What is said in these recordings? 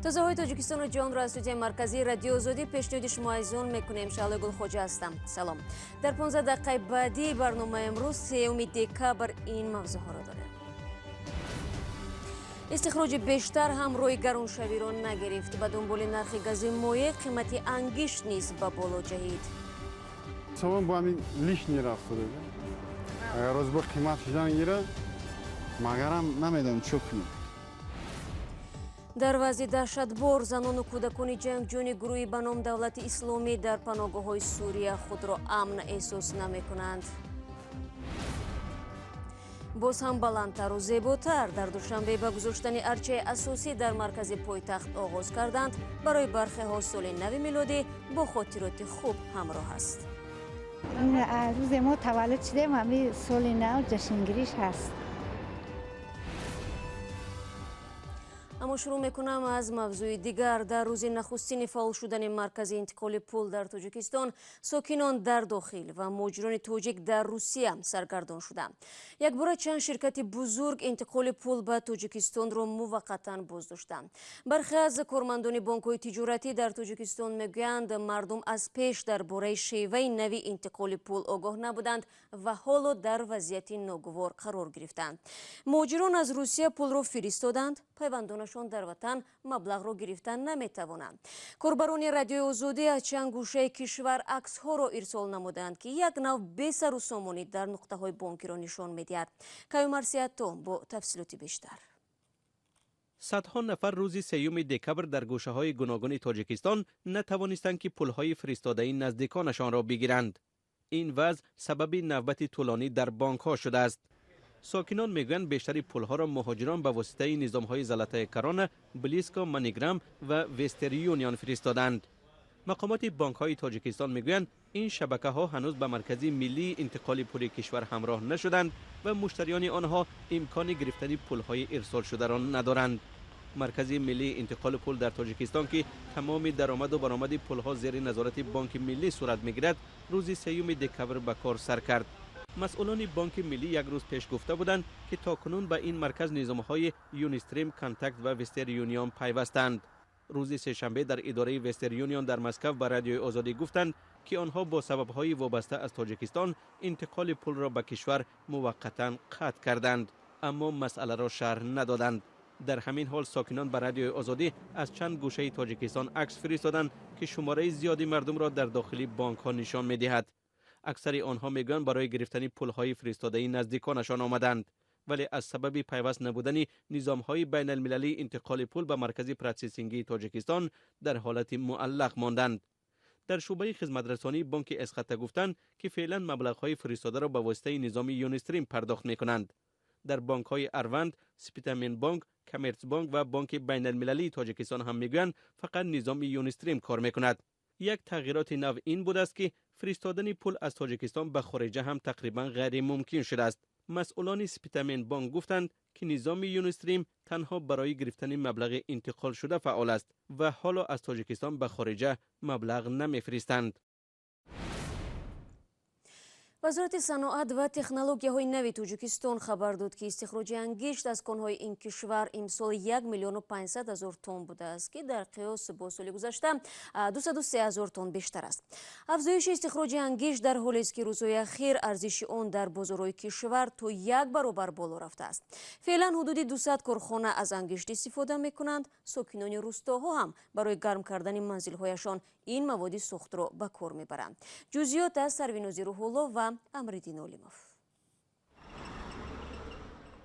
تازه‌های تاجیکستان و جهان را از استودیوی مرکزی رادیو آزادی پیشنهاد شما عزیزان میکنیم. شعله گل خوجا هستم. سلام. در 15 دقیقه بعدی برنامه امروز 3 دکبر این موضوع ها را داریم. استخراج بیشتر هم روی گرانشوی را نگرفت. به دنبال نرخ گاز مایع قیمت ангишт نیز به بالا جهید. سوم با همین لیشنی رفت شده. اگر روز با قیمت شدن گیره مگرم نمیدونم چه کنیم. در وضع دهشتبار زنان و کودکان جنگجویان گروهی به نام دولت اسلامی در پناهگاه‌های سوریه خود را امن احساس نمی‌کنند. باز هم بلندتر و زیباتر در دوشنبه به گذاشتن ارچه اساسی در مرکز پایتخت آغاز کردند. برای برخی ها سال نو میلادی با خاطرات خوب همراه است. این روز ما تولد شدیم، همین سال نو جشنگیریش هست. اما شروع میکنم از موضوع دیگر. در روز نخستین فعال شدن مرکز انتقال پول در تاجیکستان، ساکنان در داخل و مهاجران تاجیک در روسیه سرگردان شدند. یک بار چند شرکت بزرگ انتقال پول به تاجیکستان را موقتا بازداشتند. برخی از کارمندان بانک‌های تجارتی در تاجیکستان میگویند مردم از پیش درباره شیوه نوی انتقال پول آگاه نبودند و حالا در وضعیت ناگوار قرار گرفتند. مهاجران از روسیه پول را فرستادند، پیوندانشان در وطن مبلغ را گرفتن نمیتوانند. کاربران رادیو آزادی از چند گوشه کشور عکس ها را ارسال نمودند که یک نوع بی سر و سامانی در نقطه های بانکی را نشان میدهد. کایومرسیاتو با تفصیلات بیشتر. صدها نفر روز 3 دکبر در گوشه های گوناگون تاجیکستان نتوانستند که پولهای فرستاده‌ای نزدیکانشان را بگیرند. این وضع سبب نوبت طولانی در بانک ها شده است. ساکنان میگویند بیشتری پولها را مهاجران به واسطه نظام‌های زلطه کرانه، بلیسکا، منیگرام و وسترن یونیون فرستادند. مقامات بانک‌های تاجیکستان میگویند این شبکه‌ها هنوز به مرکز ملی انتقال پول کشور همراه نشدند و مشتریان آنها امکان گرفتن پولهای ارسال شده را ندارند. مرکز ملی انتقال پول در تاجیکستان که تمام درآمد و برآمد پولها زیر نظارت بانک ملی صورت میگیرد، روز 3 دکبر به کار سر کرد. مسئولان بانک ملی یک روز پیش گفته بودند که تاکنون به این مرکز نظام‌های یونیستریم، کانتکت و وسترن یونیون پیوستند. روز سه‌شنبه در اداره وسترن یونیون در مسکو به رادیو آزادی گفتند که آنها با سبب‌های وابسته از تاجیکستان انتقال پول را به کشور موقتا قطع کردند، اما مسئله را شرح ندادند. در همین حال ساکنان به رادیو آزادی از چند گوشه تاجیکستان عکس فرستادند که شماره زیادی مردم را در داخل بانک‌ها نشان می‌دهد. اکثر آنها میگویند برای گرفتن پولهای فرستاده‌ای نزدیکانشان آمدند، ولی از سبب پیوست نبودن نظام‌های بین المللی انتقال پول به مرکز پروسسینگی تاجیکستان در حالت معلق ماندند. در شعبه خدمترسانی بانک اسخط گفتند که فعلا مبلغ‌های فرستاده را به واسطه نظام یونیستریم پرداخت می‌کنند. در بانک‌های اروند، سپیتامین بانک، کامرس بانک و بانک بین المللی تاجیکستان هم میگویند فقط نظام یونیستریم کار می‌کند. یک تغییرات نو این بود است که فرستادن پول از تاجیکستان به خارجه هم تقریبا غیر ممکن شده است. مسئولان سپیتامین بانک گفتند که نظام یونیستریم تنها برای گرفتن مبلغ انتقال شده فعال است و حالا از تاجیکستان به خارجه مبلغ نمیفرستند. وزارت صنعت و تکنولوژی‌های نوی تاجیکستان خبر داد که استخراج ангишт از کان‌های این کشور امسال 1,500,000 تن بوده است که در قیاس با سال گذشته 203,000 تن بیشتر است. افزایش استخراج ангишт در حالی است که روزهای اخیر ارزش آن در بازارهای کشور تا 1 برابر بالا رفته است. فعلا حدود 200 کارخانه از ангишт استفاده می‌کنند. ساکنان روستاها هم برای گرم کردن منزل‌هایشان این مواد سوخت را به کار می‌برند. جزئیات از سروینازی روح‌الله و امریدین اولیموف.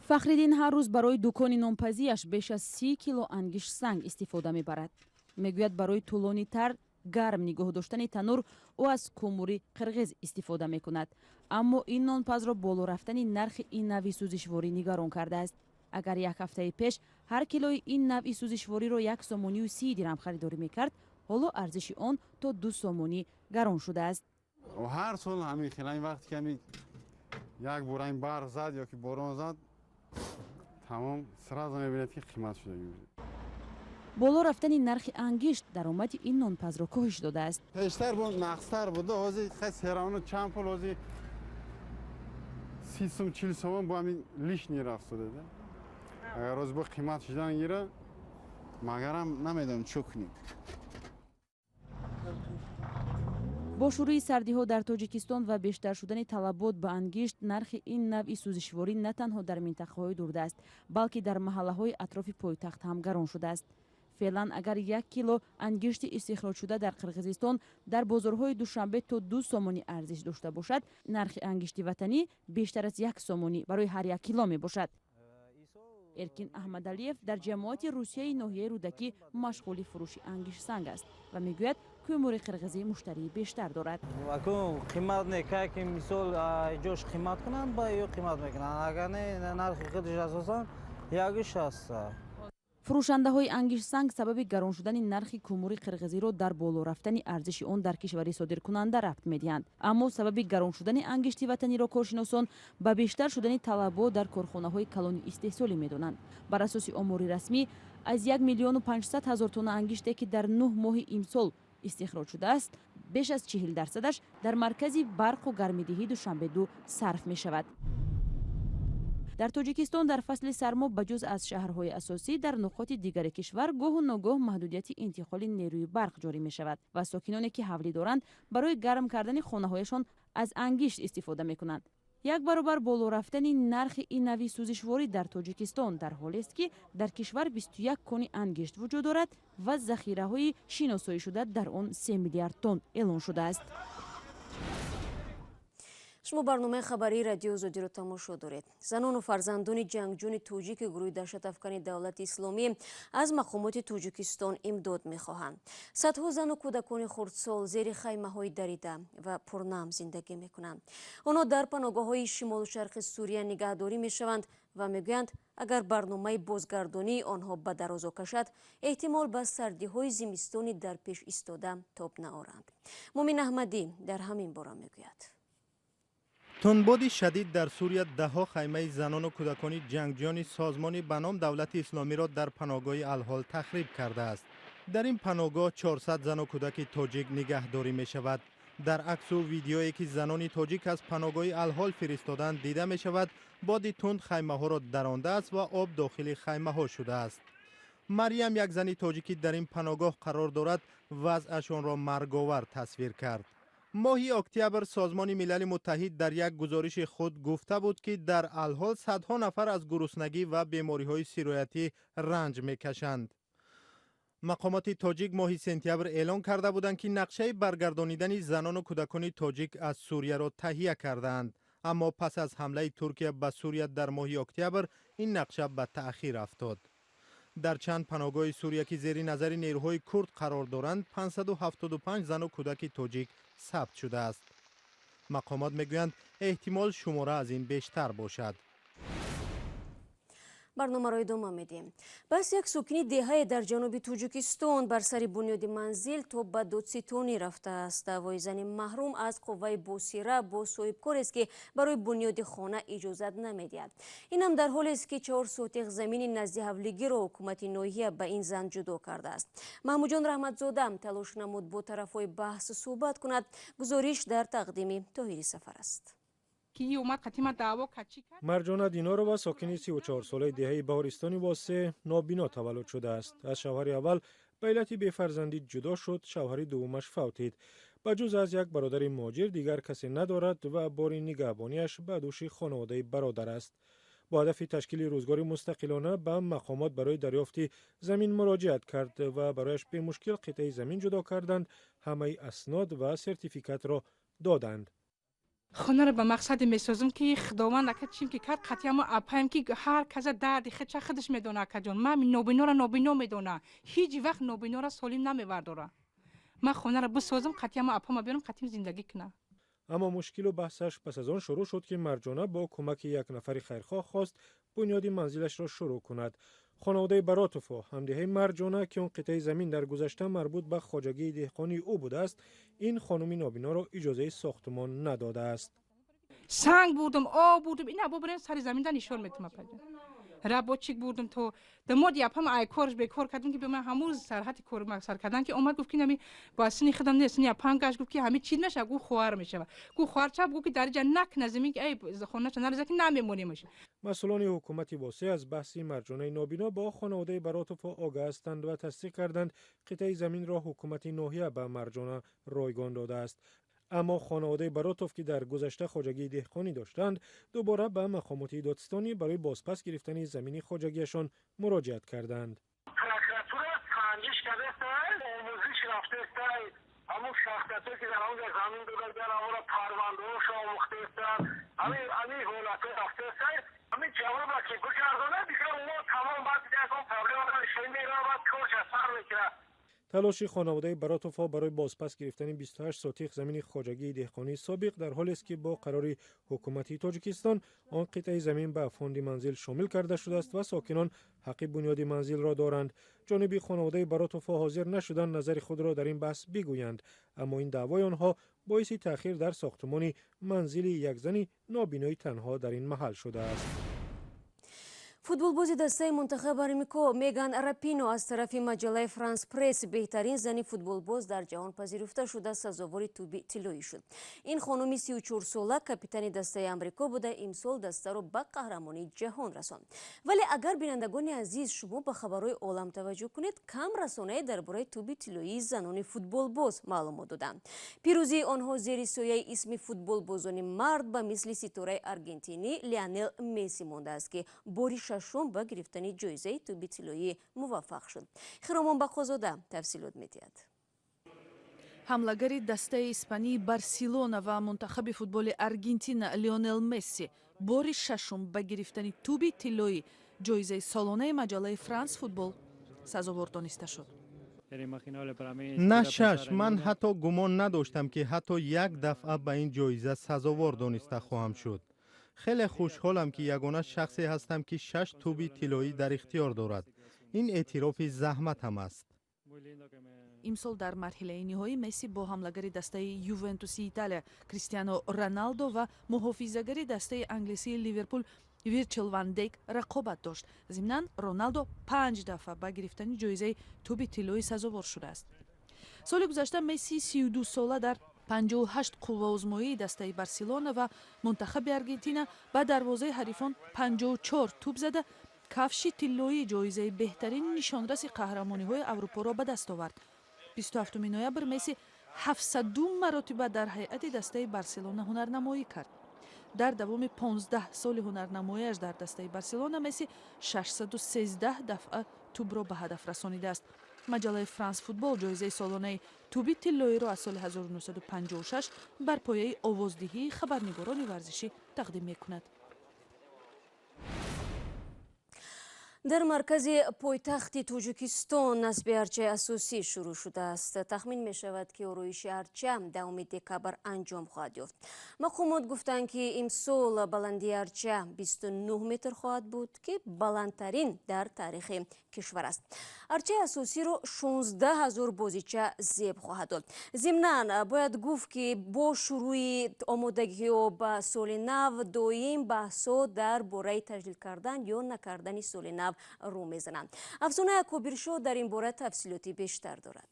فخریدین هر روز برای دکان نانپزیش بیش از 30 کیلو ангишт سنگ استفاده میبرد. میگوید برای طولانی تر گرم نگاه داشتن تنور او از کوموری قرغز استفاده میکند. اما این نانپز را بالا رفتن نرخ این نوع سوزشواری نگران کرده است. اگر یک هفته پیش هر کیلوی این نوع سوزشواری را 1 سومانی و 30 درهم خریداری میکرد، حالا ارزش آن تا 2 سومانی گران شده است. و هر سال همین خیلی وقتی که یک بار این برق زد یا که باران زد تمام سراز میبینید که قیمت شده. بالا رفتن نرخ ангишт درآمد این نانپز را کاهش داده است. پیشتر بود نقصتر بوده، حاضی خیلی سرانو چند پول حاضی 30 سوم 40 سوم با همین لیش نرفت شده. اگر روز با قیمت شدن گیره مگرم نمیدونم چه کنیم. با شروع سردی‌ها در تاجیکستان و بیشتر شدن طلبات به ангишт، نرخ این نوع سوزشواری نه تنها در منطقه‌های دوردست بلکه در محله‌های اطراف پایتخت هم گران شده است. فعلا اگر 1 کیلو ангишти استخراج شده در قرقیزستان در بازارهای دوشنبه تا 2 سومانی ارزش داشته باشد، نرخ ангишти وطنی بیشتر از 1 سومانی برای هر 1 کیلو می باشد. ارکین احمدعلیف در جماعت روسیه ноҳияи رودکی مشغول فروش ангишт سنگ است و میگوید کومور قرقیزی مشتری بیشتر دارد. اكو قیمت نکه که مثال جوش قیمت کنند با یو قیمت میکنند، اگر نه نرخ خودش اساسا یکیش است. فروشنده های ангишт سنگ سبب گران شدن نرخ کومور قرقیزی را در بالا رفتن ارزش آن در کشوری صادر کننده ربط میدهند. اما سبب گران شدن ангишти وطنی را کارشناسان به بیشتر شدن طلبات در کارخانه های کلانی استحصالی میدانند. بر اساس آمار رسمی از 1,500,000 تن ангиште که در 9 ماه امسال استخراج شده است، بیش از 40% در مرکز برق و گرمایدهی دوشنبه 2 صرف می شود. در تاجیکستان در فصل سرما بجز از شهرهای اساسی در نقاط دیگر کشور گاه و ناگاه محدودیت انتقال نیروی برق جاری می شود و ساکنانی که حولی دارند برای گرم کردن خانه هایشان از ангишт استفاده می کنند. 1 برابر بالا رفتن نرخ این نوع سوزشواری در تاجیکستان در حالی است که در کشور 21 کان ангишт وجود دارد و ذخیره های شناسایی شده در آن 3 میلیارد تن اعلان شده است. شما برنامه خبری رادیو озодиро тамошо доред. Занону фарзандони ҷангҷӯёни тоҷик гурӯҳи даҳшатафкани давлати исломӣ аз мақомоти тоҷикистон имдод мехоҳанд. Садҳо зану кӯдакони хурдсол зери хаймаҳои дарида ва пурнам зиндагӣ мекунанд. Онҳо дар паногоҳҳои шимолу шарқи Сурия нигаҳдорӣ мешаванд ва мегӯянд агар барномаи бозгардонии онҳо ба дарозо кашад, эҳтимол ба сардиҳои зимистони дар пеш истода тоб наоранд. Мумин Аҳмадӣ дар ҳамин бора мегӯяд. تندبادی شدید در سوریه دهها خیمه زنان و کودکان جنگجویان سازمانی به نام دولت اسلامی را در پناهگاه الحال تخریب کرده است. در این پناهگاه 400 زن و کودک تاجیک نگهداری می شود. در عکس و ویدیویی که زنان تاجیک از پناهگاه الحال فرستادند دیده می شود باد تند خیمه ها را درانده است و آب داخل خیمه ها شده است. مریم یک زن تاجیکی در این پناهگاه قرار دارد وضعشان را مرگاور تصویر کرد. ماهی اکتبر سازمان ملل متحد در یک گزارش خود گفته بود که در الحال صدها نفر از گرسنگی و بیماری‌های سرایتی رنج می‌کشند. مقامات تاجیک ماه سپتامبر اعلان کرده بودند که نقشه برگردانیدن زنان و کودکان تاجیک از سوریه را تهیه کردند، اما پس از حمله ترکیه به سوریه در ماه اکتبر این نقشه به تأخیر افتاد. در چند پناهگاه سوریه که زیر نظر نیروهای کرد قرار دارند 575 زن و کودک تاجیک ثبت شده است. مقامات میگویند احتمال شماره از این بیشتر باشد. برنامه ادامه میدیم. بس یک سوکنی دهه در جنوب توجیکستان بر سر بنیاد منزل تا به دادستانی رفته است. دعوای زن محروم از قوه بوسیره با صاحبکار است که برای بنیاد خانه اجازت نمیدهد. این هم در حالی است که 4 سوتق زمین نزد حولیگی را حکومت ناحیه به این زن جدا کرده است. محمود جان رحمتزاده تلاش نمود با طرفای بحث صحبت کند. گزارش در تقدیم طاهری سفر است. مرجانه دینارова ساکن 34 ساله دهه بهارستانی واسه نابینا تولد شده است. از شوهر اول به علت بی‌فرزندی جدا شد. شوهر دومش فوتید. بجز از یک برادر مهاجر دیگر کسی ندارد و بار نگهبانیش به دوش خانواده برادر است. با هدف تشکیل روزگار مستقلانه به مقامات برای دریافت زمین مراجعت کرد و برایش به مشکل قطعه زمین جدا کردند. همه اسناد و سرتیفیکات را دادند. خانه را به مقصد میسازم که خداوند اکه چیم که کرد قطعا ما اپایم که هر کس درد خودش میدونه اکه جان. من نابینا را نابینا میدونه. هیچ وقت نابینا را سالم نمیبرداره. من خانه را بسازم قطعا ما اپایم بیارم قطعا زندگی کنه. اما مشکل و بحثش پس از آن شروع شد که مرجانه با کمک یک نفر خیرخواه خواست بنیاد منزلش را شروع کند. خانواده براتوفا همدیه مرجانه که اون قطعه زمین در گذشته مربوط به خواجگی دهقانی او بوده است، این خانم نابینا را اجازه ساختمان نداده است. سنگ بودم، آب بودم، این ابا برن سر زمین دا نشان میتونم پجن. рабочик бурдум то дамоди апам ай корш бекор кардим ки бема ҳамуз сарҳати кори максар кардан ки омад гуфт ки нами ба сини хидам не сини апам гаш гуфт ки ҳами чиз меша гу хуар мешава гу хуар чаб гу ки дариҷа нак назими ки ай хонаша нарза ки намемонемаш. масъулони ҳукумати Восеъ аз баҳси марҷонаи нобино ба хонаводаи Баротов огоҳ ҳастанд ва тасдиқ карданд қитъаи заминро ҳукумати ноҳия ба марҷона ройгон додааст. аммо хонаводаи Баротов ки дар гузашта хоҷагии деҳқонӣ доштанд, дубора ба мақомоти додистони барои бозпас гирифтани замини хоҷагиашон муроҷиат карданд. прокуратура санҷиш кардааст, омӯзиш рафтааст, ҳамун шахсияте ки дар он замин доданд, амора парвандаҳош омӯхтааст, ҳамин ҳолатҳо рафтааст. ҳамин ҷавоба ки бигардонад, дигар мо тамом баъд ягон проблема шемеравад корша сар мекунад. талоши хонаводаи Баротовҳо барои бозпас гирифтани 28 сотиқ замини хоҷагии деҳқонии собиқ дар ҳоле аст ки бо қарори ҳукумати Тоҷикистон он қитъаи замин ба фонди манзил шомил карда шудааст ва сокинон ҳаққи бунёди манзилро доранд. ҷониби хонаводаи Баротовҳо ҳозир нашуданд назари худро дар ин баҳс бигӯянд, аммо ин даъвои онҳо боиси таъхир дар сохтмони манзили як зани нобинои танҳо дар ин маҳал шудааст. футболбози дастаи мунтахаб Амрико Меган Рапино аз тарафи маҷаллаи Франс Пресс беҳтарин зани футболбоз дар ҷаҳон пазируфта шуда сазовори тӯби тиллоӣ шуд. ин хонуми 34-сола капитани дастаи Амрико буда имсол дастаро ба қаҳрамонии ҷаҳон расонд. вале агар бинандагони азиз шумо ба хабарҳои олам таваҷҷӯҳ кунед, кам расонае дар бораи тӯби тиллоии занони футболбоз маълумот доданд. пирӯзии онҳо зери сояи исми футболбозони мард ба мисли ситораи аргентинӣ Лионел Месси мондааст ки бори шашум ба гирифтани ҷоизаи тӯби тиллоӣ муваффақ шуд. Хиромон Бахозода тафсилот медиҳад. ҳамлагари дастаи испании Барселона ва мунтахаби футболи Аргентина Лионел Месси бори шашум ба гирифтани тӯби тиллоӣ ҷоизаи солонаи маҷаллаи Франс футбол сазовор дониста шуд. نه شش، من حتی گمان نداشتم که حتی یک دفعه به این جایزه سزاوار دانسته خواهم شد. خیلی خوشحالم که یگانه شخصی هستم که 6 توپ طلایی در اختیار دارد. این اعتراف زحمت هم است. имсол дар марҳилаи ниҳоӣ Месси бо ҳамлагари дастаи Ювентуси Италия Кристиано Роналдо ва муҳофизагари дастаи англисии Ливерпул Вирчил ван Дейк рақобат дошт. зимнан Роналдо 5 дафъа ба гирифтани ҷоизаи тӯби тиллоӣ сазовор шудааст. соли гузашта Месси 32 сола дар 58 қувваозмоии дастаи Барселона ва мунтахаби Аргентина ба дарвозаи ҳарифон 54 тӯб зада кафши тиллоии ҷоизаи беҳтарин нишонраси қаҳрамониҳои Аврупоро ба даст овард. 27 ноябр Месси 702 маротиба дар ҳайати дастаи Барселона ҳунарнамоӣ кард. дар давоми 15 соли ҳунарнамоиаш дар дастаи Барселона Месси 613 дафъа тӯбро ба ҳадаф расонидааст. маҷаллаи Франс футбол ҷоизаи солонаи тӯби тиллоиро аз соли 1956 бар пояи овоздиҳии хабарнигорони варзишӣ тақдим мекунад. дар маркази пойтахти Тоҷикистон насби арчаи асосӣ шурӯъ шудааст. тахмин мешавад ки ороиши арча 10 декабр анҷом хоҳад ёфт. мақомот гуфтанд ки имсол баландии арча 29 метр хоҳад буд ки баландтарин дар таърихи кишвар аст. арчаи асосиро 16 000 бозича зеб хоҳад дод. зимнан бояд гуфт ки бо шурӯи омодагиҳо ба соли нав доим баҳсҳо дар бораи таҷдид кардан ё накардани соли нав рӯ мезананд. афзонаи акобиршоҳ дар ин бора тафсилоти бештар дорад.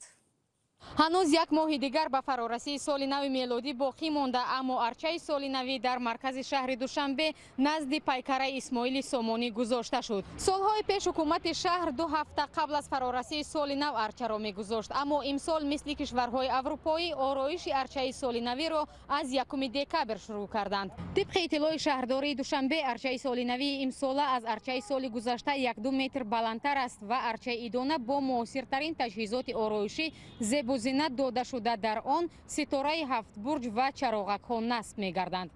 ҳанӯз як моҳи дигар ба фарорасии соли нави мелодӣ боқӣ монда, аммо арчаи солинавӣ дар маркази шаҳри Душанбе назди пайкараи Исмоили Сомонӣ гузошта шуд. солҳои пеш ҳукумати шаҳр 2 ҳафта қабл аз фарорасии соли нав арчаро мегузошт, аммо имсол мисли кишварҳои аврупоӣ ороиши арчаи солинавиро аз 1 декабр шурӯъ карданд. тибқи иттилои шаҳрдории Душанбе, арчаи солинавии имсола аз арчаи соли гузашта 1-2 метр баландтар аст ва арчаи идона бо муосиртарин таҷҳизоти ороишӣ зебу зинат дода шуда дар он ситораи 7 бурҷ ва чароғакҳо насб мегарданд.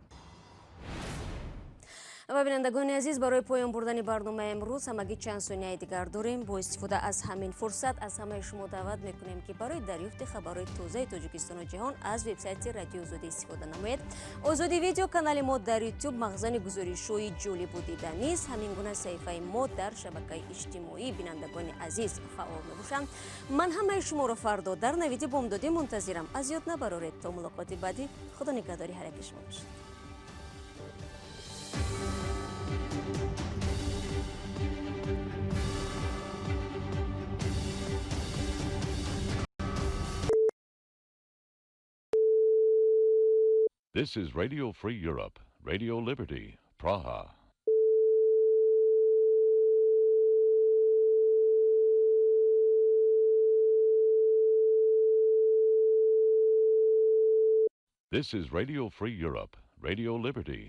ва бинандагони азиз, барои поён бурдани барномаи имрӯз ҳамагӣ чанд сонияи дигар дорем. бо истифода аз ҳамин фурсат аз ҳамаи шумо даъват мекунем ки барои дарёфти хабарҳои тозаи Тоҷикистону ҷаҳон аз вебсайти радиои Озодӣ истифода намоед. Озодӣ видео канали мо дар YouTube мағзани гузоришҳои ҷолибу диданист. ҳамин гуна саҳифаи мо дар шабакаи иҷтимоӣ бинандагони азиз фаъол мебошанд. ман ҳамаи шуморо фардо дар навиди бомдодӣ мунтазирам. аз ёд набароред. то мулоқоти баъдӣ худо нигаҳдори ҳараки шумо бошад. This is Radio Free Europe, Radio Liberty, Praha. This is Radio Free Europe, Radio Liberty,